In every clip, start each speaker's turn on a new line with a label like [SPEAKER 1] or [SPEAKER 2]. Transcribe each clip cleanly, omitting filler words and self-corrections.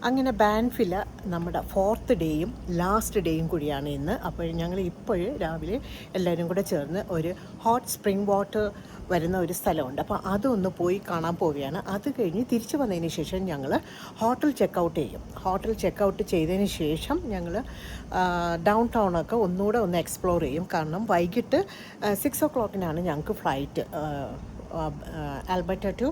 [SPEAKER 1] അങ്ങനെ ബാൻഫില നമ്മുടെ 4th ഡേയും last ഡേയും കൂടിയാണ് ഇന്ന്. അപ്പോൾ ഞങ്ങൾ ഇപ്പോൾ രാവിലെ എല്ലാവരും കൂടെ ചേർന്ന് ഒരു ഹോട്ട് സ്പ്രിംഗ് വാട്ടർ വരുന്ന ഒരു സ്ഥലമുണ്ട്. അപ്പോൾ അതൊന്ന് പോയി കാണാൻ പോവുകയാണ്. അത് കഴിഞ്ഞ് തിരിച്ചു വന്നതിന് ശേഷം ഞങ്ങൾ ഹോട്ടൽ ചെക്കൗട്ട് ചെയ്യും. ഹോട്ടൽ ചെക്കൗട്ട് ചെയ്തതിന് ശേഷം ഞങ്ങൾ ഡൗൺ ടൗണൊക്കെ ഒന്നുകൂടെ ഒന്ന് എക്സ്പ്ലോർ ചെയ്യും. കാരണം വൈകിട്ട് 6 o'clock ഞങ്ങൾക്ക് ഫ്ലൈറ്റ് ആൽബർട്ട ടു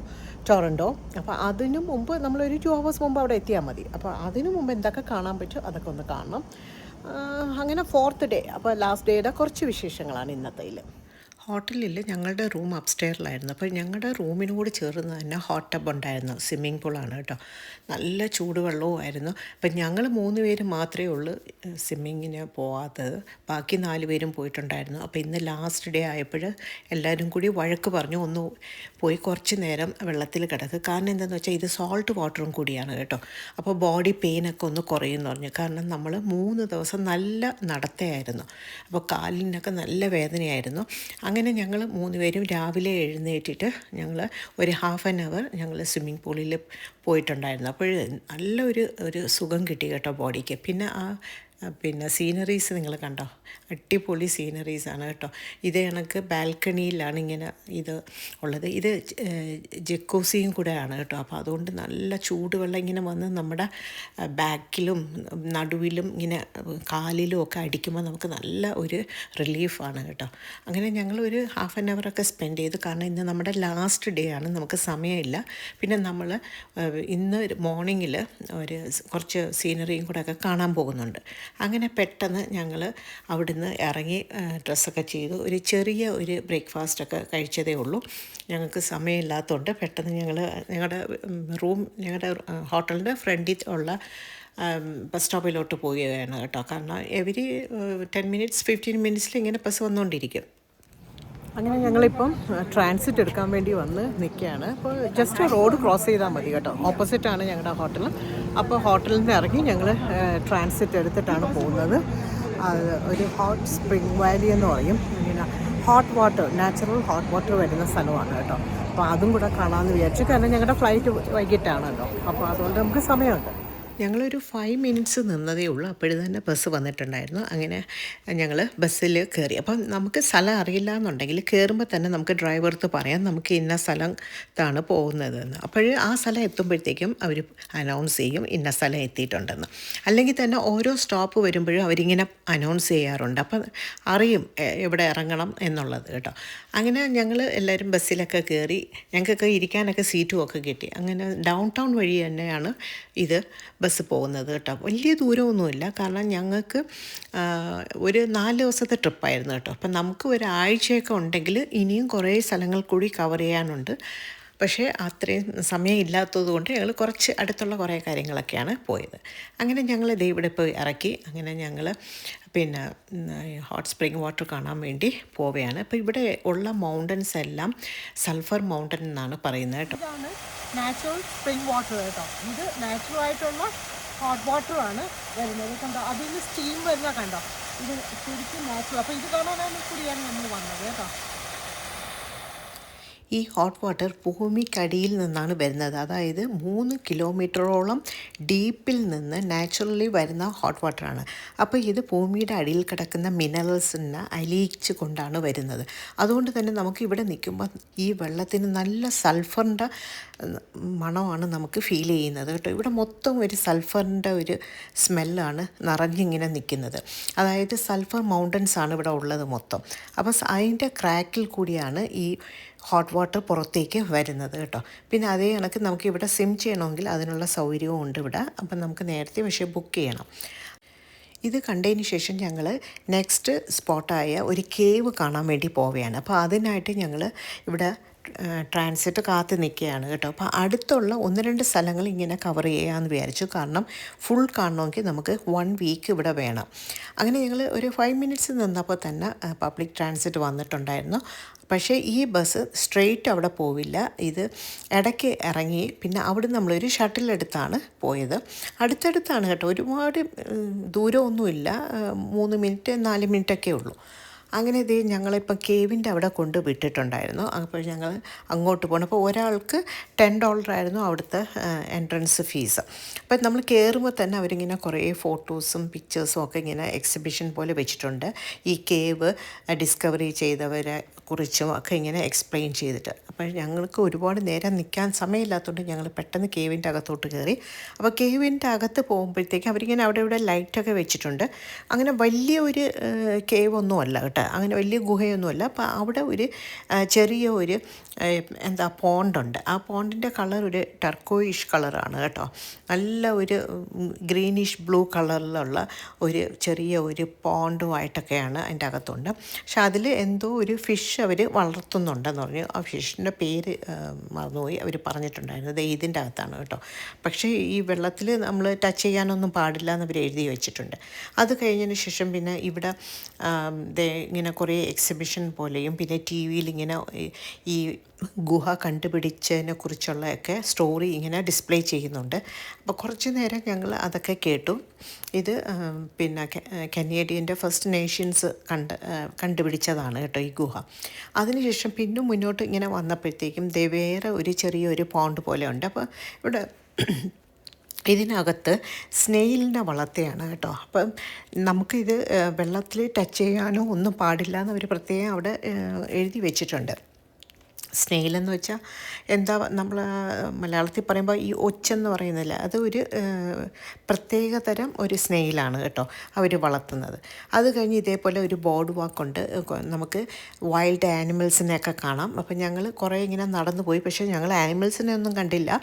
[SPEAKER 1] ടൊറൻറ്റോ. അപ്പോൾ അതിനു മുമ്പ് നമ്മളൊരു 2 hours മുമ്പ് അവിടെ എത്തിയാൽ മതി. അപ്പോൾ അതിനു മുമ്പ് എന്തൊക്കെ കാണാൻ പറ്റും അതൊക്കെ ഒന്ന് കാണണം. അങ്ങനെ 4th ഡേ, അപ്പോൾ ലാസ്റ്റ് ഡേയുടെ കുറച്ച് വിശേഷങ്ങളാണ് ഇന്നത്തേൽ. ഹോട്ടലിൽ ഞങ്ങളുടെ റൂം അപ്സ്റ്റെയറിലായിരുന്നു. അപ്പോൾ ഞങ്ങളുടെ റൂമിനോട് ചേർന്ന് തന്നെ ഹോട്ട് ടബ് ഉണ്ടായിരുന്നു. സ്വിമ്മിംഗ് പൂളാണ് കേട്ടോ. നല്ല ചൂടുവെള്ളവുമായിരുന്നു. അപ്പം ഞങ്ങൾ 3 പേര് മാത്രമേ ഉള്ളൂ സ്വിമ്മിങ്ങിന് പോകാത്തത്. ബാക്കി 4 പേരും പോയിട്ടുണ്ടായിരുന്നു. അപ്പോൾ ഇന്ന് ലാസ്റ്റ് ഡേ ആയപ്പോൾ എല്ലാവരും കൂടി വഴക്ക് പറഞ്ഞു, ഒന്ന് പോയി കുറച്ച് നേരം വെള്ളത്തിൽ കിടക്കുക. കാരണം എന്താണെന്ന് വെച്ചാൽ ഇത് സോൾട്ട് വാട്ടറും കൂടിയാണ് കേട്ടോ. അപ്പോൾ ബോഡി പെയിനൊക്കെ ഒന്ന് കുറയുമെന്ന് പറഞ്ഞു. കാരണം നമ്മൾ 3 ദിവസം നല്ല നടത്തയായിരുന്നു. അപ്പോൾ കാലിനൊക്കെ നല്ല വേദനയായിരുന്നു. അങ്ങനെ ഞങ്ങൾ 3 പേരും രാവിലെ എഴുന്നേറ്റിട്ട് ഞങ്ങൾ ഒരു ½ an hour ഞങ്ങൾ സ്വിമ്മിംഗ് പൂളിൽ പോയിട്ടുണ്ടായിരുന്നു. അപ്പോൾ നല്ലൊരു സുഖം കിട്ടി കേട്ടോ ബോഡിക്ക്. പിന്നെ സീനറീസ് നിങ്ങൾ കണ്ടോ? അടിപൊളി സീനറീസാണ് കേട്ടോ. ഇത് കണക്ക് ബാൽക്കണിയിലാണ് ഇങ്ങനെ ഇത് ഉള്ളത്. ഇത് ജക്കൂസിയും കൂടെ ആണ് കേട്ടോ. അപ്പോൾ അതുകൊണ്ട് നല്ല ചൂടുവെള്ളം ഇങ്ങനെ വന്ന് നമ്മുടെ ബാക്കിലും നടുവിലും ഇങ്ങനെ കാലിലും ഒക്കെ അടിക്കുമ്പോൾ നമുക്ക് നല്ല ഒരു റിലീഫാണ് കേട്ടോ. അങ്ങനെ ഞങ്ങളൊരു ½ an hour ഒക്കെ സ്പെൻഡ് ചെയ്തു. കാരണം ഇന്ന് നമ്മുടെ ലാസ്റ്റ് ഡേ ആണ്, നമുക്ക് സമയമില്ല. പിന്നെ നമ്മൾ ഇന്ന് മോർണിംഗിൽ കുറച്ച് സീനറിയും കൂടെ ഒക്കെ കാണാൻ പോകുന്നുണ്ട്. അങ്ങനെ പെട്ടെന്ന് ഞങ്ങൾ അവിടുന്ന് ഇറങ്ങി ഡ്രസ്സൊക്കെ ചെയ്തു. ഒരു ചെറിയ ബ്രേക്ക്ഫാസ്റ്റൊക്കെ കഴിച്ചതേ ഉള്ളൂ. ഞങ്ങൾക്ക് സമയമില്ലാത്തതുകൊണ്ട് പെട്ടെന്ന് ഞങ്ങളുടെ ഹോട്ടലിൻ്റെ ഫ്രണ്ടിൽ ഉള്ള ബസ് സ്റ്റോപ്പിലോട്ട് പോവുകയാണ് കേട്ടോ. കാരണം എവരി 10 minutes 15 minutes ഇങ്ങനെ ബസ് വന്നുകൊണ്ടിരിക്കും. അങ്ങനെ ഞങ്ങളിപ്പം ട്രാൻസിറ്റ് എടുക്കാൻ വേണ്ടി വന്ന് നിൽക്കുകയാണ്. അപ്പോൾ ജസ്റ്റ് റോഡ് ക്രോസ് ചെയ്താൽ മതി കേട്ടോ. ഓപ്പോസിറ്റാണ് ഞങ്ങളുടെ ഹോട്ടൽ. അപ്പോൾ ഹോട്ടലിൽ നിന്ന് ഇറങ്ങി ഞങ്ങൾ ട്രാൻസിറ്റ് എടുത്തിട്ടാണ് പോകുന്നത്. ഒരു ഹോട്ട് സ്പ്രിംഗ് വാലി എന്ന് പറയും. ഇങ്ങനെ hot water, natural hot water വരുന്ന സ്ഥലമാണ് കേട്ടോ. അപ്പോൾ അതും കൂടെ കാണാമെന്ന് വിചാരിച്ചു. കാരണം ഞങ്ങളുടെ ഫ്ലൈറ്റ് വൈകിട്ടാണല്ലോ. അപ്പോൾ അതുകൊണ്ട് നമുക്ക് സമയമുണ്ട്. ഞങ്ങളൊരു 5 minutes നിന്നതേ ഉള്ളൂ. അപ്പോഴും തന്നെ ബസ് വന്നിട്ടുണ്ടായിരുന്നു. അങ്ങനെ ഞങ്ങൾ ബസ്സിൽ കയറി. അപ്പം നമുക്ക് സ്ഥലം അറിയില്ല എന്നുണ്ടെങ്കിൽ കയറുമ്പോൾ തന്നെ നമുക്ക് ഡ്രൈവർക്ക് പറയാം നമുക്ക് ഇന്ന സ്ഥലത്താണ് പോകുന്നതെന്ന്. അപ്പോൾ ആ സ്ഥലം എത്തുമ്പോഴത്തേക്കും അവർ അനൗൺസ് ചെയ്യും ഇന്ന സ്ഥലം എത്തിയിട്ടുണ്ടെന്ന്. അല്ലെങ്കിൽ തന്നെ ഓരോ സ്റ്റോപ്പ് വരുമ്പോഴും അവരിങ്ങനെ അനൗൺസ് ചെയ്യാറുണ്ട്. അപ്പം അറിയും എവിടെ ഇറങ്ങണം എന്നുള്ളത് കേട്ടോ. അങ്ങനെ ഞങ്ങൾ എല്ലാവരും ബസ്സിലൊക്കെ കയറി. ഞങ്ങൾക്കൊക്കെ ഇരിക്കാനൊക്കെ സീറ്റും ഒക്കെ കിട്ടി. അങ്ങനെ ഡൗൺ ടൗൺ വഴി തന്നെയാണ് ഇത് ബസ് പോകുന്നത് കേട്ടോ. വലിയ ദൂരമൊന്നുമില്ല. കാരണം ഞങ്ങൾക്ക് ഒരു 4 ദിവസത്തെ ട്രിപ്പായിരുന്നു കേട്ടോ. അപ്പം നമുക്ക് ഒരാഴ്ചയൊക്കെ ഉണ്ടെങ്കിൽ ഇനിയും കുറേ സ്ഥലങ്ങൾ കൂടി കവർ ചെയ്യാനുണ്ട്. പക്ഷേ അത്രയും സമയം ഇല്ലാത്തത് കൊണ്ട് ഞങ്ങൾ കുറച്ച് അടുത്തുള്ള കുറേ കാര്യങ്ങളൊക്കെയാണ് പോയത്. അങ്ങനെ ഞങ്ങൾ ഇവിടെ പോയി ഇറക്കി. അങ്ങനെ ഞങ്ങൾ പിന്നെ ഹോട്ട് സ്പ്രിംഗ് വാട്ടർ കാണാൻ വേണ്ടി പോവുകയാണ്. അപ്പോൾ ഇവിടെ ഉള്ള മൗണ്ടൻസ് എല്ലാം സൾഫർ മൗണ്ടൻ എന്നാണ് പറയുന്നത് കേട്ടോ. ഇതാണ് നാച്ചുറൽ സ്പ്രിംഗ് വാട്ടർ കേട്ടോ. ഇത് നാച്ചുറൽ ആയിട്ടുള്ള ഹോട്ട് വാട്ടറാണ് വരുന്നത് കണ്ടോ. അതിൽ നിന്ന് സ്റ്റീം വരുന്ന കണ്ടോ. ഇത് ശരിക്കും നാച്ചുറൽ. അപ്പോൾ ഇത് കാണാനാണ് കൂടിയാണ് നമ്മൾ വന്നത് കേട്ടോ. ഈ ഹോട്ട് വാട്ടർ ഭൂമിക്കടിയിൽ നിന്നാണ് വരുന്നത്. അതായത് 3 കിലോമീറ്ററോളം ഡീപ്പിൽ നിന്ന് നാച്ചുറലി വരുന്ന ഹോട്ട് വാട്ടറാണ്. അപ്പോൾ ഇത് ഭൂമിയുടെ അടിയിൽ കിടക്കുന്ന മിനറൽസിനെ അലിയിച്ച് കൊണ്ടാണ് വരുന്നത്. അതുകൊണ്ട് തന്നെ നമുക്ക് ഇവിടെ നിൽക്കുമ്പോൾ ഈ വെള്ളത്തിന് നല്ല സൾഫറിൻ്റെ മണമാണ് നമുക്ക് ഫീൽ ചെയ്യുന്നത് കേട്ടോ. ഇവിടെ മൊത്തം ഒരു സൾഫറിൻ്റെ ഒരു സ്മെല്ലാണ് നിറഞ്ഞിങ്ങനെ നിൽക്കുന്നത്. അതായത് സൾഫർ മൗണ്ടൻസ് ആണ് ഇവിടെ ഉള്ളത് മൊത്തം. അപ്പോൾ അതിൻ്റെ ക്രാക്കിൽ കൂടിയാണ് ഈ ഹോട്ട് വാട്ടർ പുറത്തേക്ക് വരുന്നത് കേട്ടോ. പിന്നെ അതേ കണക്ക് നമുക്ക് ഇവിടെ സ്വിം ചെയ്യണമെങ്കിൽ അതിനുള്ള സൗകര്യവും ഉണ്ട് ഇവിടെ. അപ്പം നമുക്ക് നേരത്തെ പക്ഷേ ബുക്ക് ചെയ്യണം. ഇത് കണ്ടതിന് ശേഷം ഞങ്ങൾ നെക്സ്റ്റ് സ്പോട്ടായ ഒരു കേവ് കാണാൻ വേണ്ടി പോവുകയാണ്. അപ്പോൾ അതിനായിട്ട് ഞങ്ങൾ ഇവിടെ ട്രാൻസിറ്റ് കാത്ത് നിൽക്കുകയാണ് കേട്ടോ. അപ്പോൾ അടുത്തുള്ള 1-2 സ്ഥലങ്ങൾ ഇങ്ങനെ കവർ ചെയ്യാമെന്ന് വിചാരിച്ചു. കാരണം ഫുൾ കാണണമെങ്കിൽ നമുക്ക് 1 week ഇവിടെ വേണം. അങ്ങനെ ഞങ്ങൾ ഒരു 5 minutes നിന്നപ്പോൾ തന്നെ പബ്ലിക് ട്രാൻസിറ്റ് വന്നിട്ടുണ്ടായിരുന്നു. പക്ഷേ ഈ ബസ് സ്ട്രെയിറ്റ് അവിടെ പോവില്ല. ഇത് ഇടയ്ക്ക് ഇറങ്ങി പിന്നെ അവിടെ നമ്മളൊരു ഷട്ടിലെടുത്താണ് പോയത്. അടുത്തടുത്താണ് കേട്ടോ. ഒരുപാട് ദൂരമൊന്നുമില്ല. 3 minute 4 minute ഉള്ളൂ. അങ്ങനെ ഇതേ ഞങ്ങളിപ്പോൾ കേവിൻ്റെ അവിടെ കൊണ്ട് വിട്ടിട്ടുണ്ടായിരുന്നു. അപ്പോൾ ഞങ്ങൾ അങ്ങോട്ട് പോകണം. അപ്പോൾ ഒരാൾക്ക് $10 അവിടുത്തെ എൻട്രൻസ് ഫീസ്. അപ്പം നമ്മൾ കയറുമ്പോൾ തന്നെ അവരിങ്ങനെ കുറേ ഫോട്ടോസും പിക്ചേഴ്സും ഒക്കെ ഇങ്ങനെ എക്സിബിഷൻ പോലെ വെച്ചിട്ടുണ്ട്. ഈ കേവ് ഡിസ്കവറി ചെയ്തവരെ കുറിച്ചും ഒക്കെ ഇങ്ങനെ എക്സ്പ്ലെയിൻ ചെയ്തിട്ട്. അപ്പോൾ ഞങ്ങൾക്ക് ഒരുപാട് നേരം നിൽക്കാൻ സമയമില്ലാത്തതുകൊണ്ട് ഞങ്ങൾ പെട്ടെന്ന് കേവിൻ്റെ അകത്തോട്ട് കയറി. അപ്പോൾ കേവിൻ്റെ അകത്ത് പോകുമ്പോഴത്തേക്ക് അവരിങ്ങനെ അവിടെ ഇവിടെ ലൈറ്റൊക്കെ വെച്ചിട്ടുണ്ട്. അങ്ങനെ വലിയ ഒരു കേവ് ഒന്നുമല്ല കേട്ടോ, അങ്ങനെ വലിയ ഗുഹയൊന്നുമല്ല. അപ്പോൾ അവിടെ ഒരു ചെറിയ ഒരു എന്താ പോണ്ടുണ്ട്. ആ പോണ്ടിൻ്റെ കളർ ഒരു ടർക്കോയിഷ് കളറാണ് കേട്ടോ. നല്ല ഒരു ഗ്രീനിഷ് ബ്ലൂ കളറിലുള്ള ഒരു ചെറിയ ഒരു പോണ്ടുമായിട്ടൊക്കെയാണ് അതിൻ്റെ അകത്തുണ്ട്. പക്ഷെ അതിൽ എന്തോ ഒരു ഫിഷ് അവർ വളർത്തുന്നുണ്ടെന്ന് പറഞ്ഞു. ആ ഫിഷിൻ്റെ പേര് മറന്നുപോയി, അവർ പറഞ്ഞിട്ടുണ്ടായിരുന്നു. ഇത് ഇതിൻ്റെ അകത്താണ് കേട്ടോ. പക്ഷേ ഈ വെള്ളത്തിൽ നമ്മൾ ടച്ച് ചെയ്യാനൊന്നും പാടില്ല എന്ന് അവർ എഴുതി വെച്ചിട്ടുണ്ട്. അത് കഴിഞ്ഞതിന് ശേഷം പിന്നെ ഇവിടെ ഇങ്ങനെ കുറേ എക്സിബിഷൻ പോലെയും പിന്നെ ടി വിയിൽ ഇങ്ങനെ ഈ ഗുഹ കണ്ടുപിടിച്ചതിനെ കുറിച്ചുള്ളതൊക്കെ സ്റ്റോറി ഇങ്ങനെ ഡിസ്പ്ലേ ചെയ്യുന്നുണ്ട്. അപ്പോൾ കുറച്ച് നേരം ഞങ്ങൾ അതൊക്കെ കേട്ടു. ഇത് പിന്നെ കനേഡിയൻ്റെ ഫസ്റ്റ് നേഷൻസ് കണ്ടുപിടിച്ചതാണ് കേട്ടോ ഈ ഗുഹ. അതിനുശേഷം പിന്നെ മുന്നോട്ട് ഇങ്ങനെ വന്നപ്പോഴത്തേക്കും വേറെ ഒരു ചെറിയൊരു പോണ്ട് പോലെ ഉണ്ട്. അപ്പോൾ ഇവിടെ ഇതിനകത്ത് സ്നെയിലിനെ വളർത്തുകയാണ് കേട്ടോ. അപ്പം നമുക്കിത് വെള്ളത്തിൽ ടച്ച് ചെയ്യാനോ ഒന്നും പാടില്ല എന്ന് അവർ പ്രത്യേകം അവിടെ എഴുതി വെച്ചിട്ടുണ്ട്. സ്നെയിലെന്ന് വെച്ചാൽ എന്താ നമ്മൾ മലയാളത്തിൽ പറയുമ്പോൾ ഈ ഒച്ചെന്ന് പറയുന്നില്ല, അത് ഒരു പ്രത്യേകതരം ഒരു സ്നെയിലാണ് കേട്ടോ അവർ വളർത്തുന്നത്. അത് കഴിഞ്ഞ് ഇതേപോലെ ഒരു ബോർഡ് വാക്കുണ്ട്, നമുക്ക് വൈൽഡ് ആനിമൽസിനെയൊക്കെ കാണാം. അപ്പം ഞങ്ങൾ കുറേ ഇങ്ങനെ നടന്നു പോയി. പക്ഷേ ഞങ്ങൾ ആനിമൽസിനെ ഒന്നും കണ്ടില്ല.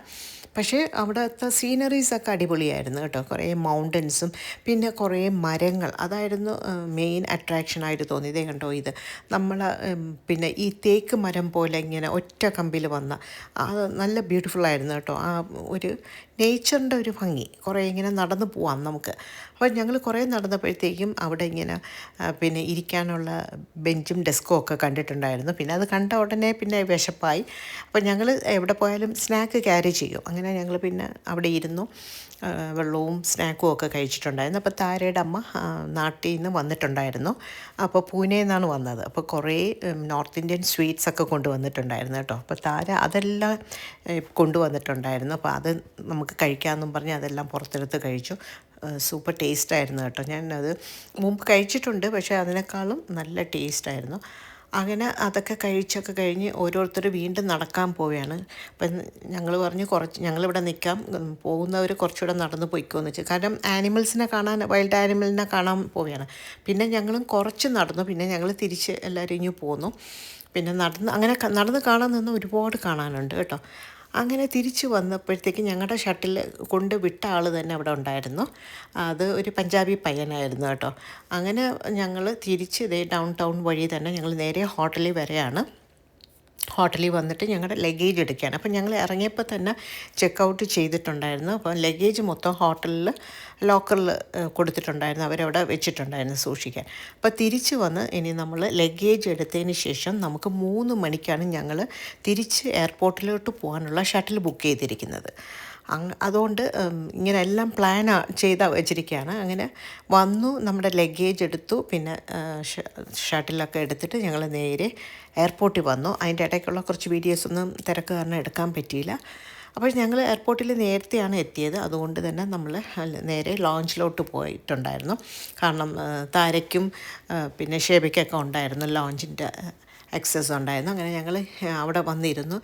[SPEAKER 1] പക്ഷേ അവിടുത്തെ സീനറീസൊക്കെ അടിപൊളിയായിരുന്നു കേട്ടോ. കുറേ മൗണ്ടൻസും പിന്നെ കുറേ മരങ്ങൾ, അതായിരുന്നു മെയിൻ അട്രാക്ഷനായിട്ട് തോന്നി. ഇതേ കണ്ടോ, ഇത് നമ്മൾ പിന്നെ ഈ തേക്ക് മരം പോലെ ഇങ്ങനെ ഒറ്റ കമ്പിൽ വന്ന അത് നല്ല ബ്യൂട്ടിഫുള്ളായിരുന്നു കേട്ടോ. ആ ഒരു നേച്ചറിൻ്റെ ഒരു ഭംഗി. കുറേ ഇങ്ങനെ നടന്നു പോവാം നമുക്ക്. അപ്പോൾ ഞങ്ങൾ കുറേ നടന്നപ്പോഴത്തേക്കും അവിടെ ഇങ്ങനെ പിന്നെ ഇരിക്കാനുള്ള ബെഞ്ചും ഡെസ്കും ഒക്കെ കണ്ടിട്ടുണ്ടായിരുന്നു. പിന്നെ അത് കണ്ട ഉടനെ പിന്നെ വിശപ്പായി. അപ്പോൾ ഞങ്ങൾ എവിടെ പോയാലും സ്നാക്ക് ക്യാരി ചെയ്യും. അങ്ങനെ ഞങ്ങൾ പിന്നെ അവിടെ ഇരുന്നു വെള്ളവും സ്നാക്കും ഒക്കെ കഴിച്ചിട്ടുണ്ടായിരുന്നു. അപ്പോൾ താരയുടെ അമ്മ നാട്ടിൽ നിന്ന് വന്നിട്ടുണ്ടായിരുന്നു. അപ്പോൾ പൂനെയിൽ നിന്നാണ് വന്നത്. അപ്പോൾ കുറേ നോർത്ത് ഇന്ത്യൻ സ്വീറ്റ്സ് ഒക്കെ കൊണ്ടുവന്നിട്ടുണ്ടായിരുന്നു കേട്ടോ. അപ്പോൾ താര അതെല്ലാം കൊണ്ടുവന്നിട്ടുണ്ടായിരുന്നു. അപ്പോൾ അത് നമുക്ക് കഴിക്കാമെന്നും പറഞ്ഞ് അതെല്ലാം പുറത്തെടുത്ത് കഴിച്ചു. സൂപ്പർ ടേസ്റ്റായിരുന്നു കേട്ടോ. ഞാനത് മുമ്പ് കഴിച്ചിട്ടുണ്ട്, പക്ഷേ അതിനേക്കാളും നല്ല ടേസ്റ്റായിരുന്നു. അങ്ങനെ അതൊക്കെ കഴിച്ചൊക്കെ കഴിഞ്ഞ് ഓരോരുത്തർ വീണ്ടും നടക്കാൻ പോവുകയാണ്. അപ്പം ഞങ്ങൾ പറഞ്ഞു ഞങ്ങളിവിടെ നിൽക്കാം, പോകുന്നവർ കുറച്ചുകൂടെ നടന്ന് പോയിക്കോന്ന് വെച്ചാൽ, കാരണം ആനിമൽസിനെ കാണാൻ, വൈൽഡ് ആനിമലിനെ കാണാൻ പോവുകയാണ്. പിന്നെ ഞങ്ങളും കുറച്ച് നടന്നു. പിന്നെ ഞങ്ങൾ തിരിച്ച് എല്ലാവരും ഇങ്ങ് പോന്നു. പിന്നെ നടന്ന് കാണാൻ നിന്ന് ഒരുപാട് കാണാനുണ്ട് കേട്ടോ. അങ്ങനെ തിരിച്ച് വന്നപ്പോഴത്തേക്ക് ഞങ്ങളുടെ ഷട്ടിൽ കൊണ്ട് വിട്ട ആൾ തന്നെ അവിടെ ഉണ്ടായിരുന്നു. അത് ഒരു പഞ്ചാബി പയ്യനായിരുന്നു കേട്ടോ. അങ്ങനെ ഞങ്ങൾ തിരിച്ച് ഇതേ ഡൗൺ ടൗൺ വഴി തന്നെ ഞങ്ങൾ നേരെ ഹോട്ടലിൽ വരെയാണ്. ഹോട്ടലിൽ വന്നിട്ട് ഞങ്ങളുടെ ലഗേജ് എടുക്കുകയാണ്. അപ്പം ഞങ്ങൾ ഇറങ്ങിയപ്പോൾ തന്നെ ചെക്ക് ഔട്ട് ചെയ്തിട്ടുണ്ടായിരുന്നു. അപ്പം ലഗേജ് മൊത്തം ഹോട്ടലിൽ ലോക്കറിൽ കൊടുത്തിട്ടുണ്ടായിരുന്നു, അവരവിടെ വെച്ചിട്ടുണ്ടായിരുന്നു സൂക്ഷിക്കാൻ. അപ്പോൾ തിരിച്ച് വന്ന് ഇനി നമ്മൾ ലഗേജ് എടുത്തതിന് ശേഷം നമുക്ക് 3 മണിക്കാണ് ഞങ്ങൾ തിരിച്ച് എയർപോർട്ടിലോട്ട് പോകാനുള്ള ഷട്ടിൽ ബുക്ക് ചെയ്തിരിക്കുന്നത്. അതുകൊണ്ട് ഇങ്ങനെ എല്ലാം പ്ലാൻ ചെയ്ത് വെച്ചിരിക്കുകയാണ്. അങ്ങനെ വന്നു, നമ്മുടെ ലഗേജ് എടുത്തു, പിന്നെ ഷട്ടിലൊക്കെ എടുത്തിട്ട് ഞങ്ങൾ നേരെ എയർപോർട്ടിൽ വന്നു. അതിൻ്റെ ഇടയ്ക്കുള്ള കുറച്ച് വീഡിയോസൊന്നും തിരക്ക് കാരണം എടുക്കാൻ പറ്റിയില്ല. അപ്പോൾ ഞങ്ങൾ എയർപോർട്ടിൽ നേരത്തെയാണ് എത്തിയത്. അതുകൊണ്ട് തന്നെ നമ്മൾ നേരെ ലോഞ്ചിലോട്ട് പോയിട്ടുണ്ടായിരുന്നു. കാരണം താരയ്ക്കും പിന്നെ ഷേബയ്ക്കൊക്കെ ഉണ്ടായിരുന്നു ലോഞ്ചിൻ്റെ എക്സസ് ഉണ്ടായിരുന്നു. അങ്ങനെ ഞങ്ങൾ അവിടെ വന്നിരുന്നു,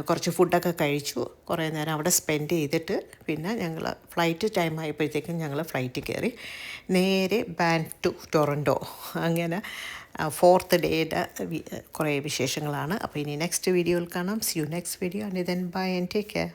[SPEAKER 1] കുറച്ച് ഫുഡൊക്കെ കഴിച്ചു, കുറേ നേരം അവിടെ സ്പെൻഡ് ചെയ്തിട്ട് പിന്നെ ഞങ്ങൾ ഫ്ലൈറ്റ് ടൈം ആയപ്പോഴത്തേക്കും ഞങ്ങൾ ഫ്ലൈറ്റ് കയറി നേരെ ബാൻഫ് ടു ടൊറൻറ്റോ. അങ്ങനെ 4th ഡേയുടെ കുറേ വിശേഷങ്ങളാണ്. അപ്പോൾ ഇനി നെക്സ്റ്റ് വീഡിയോയിൽ കാണാം. C you next video. And then bye and take care.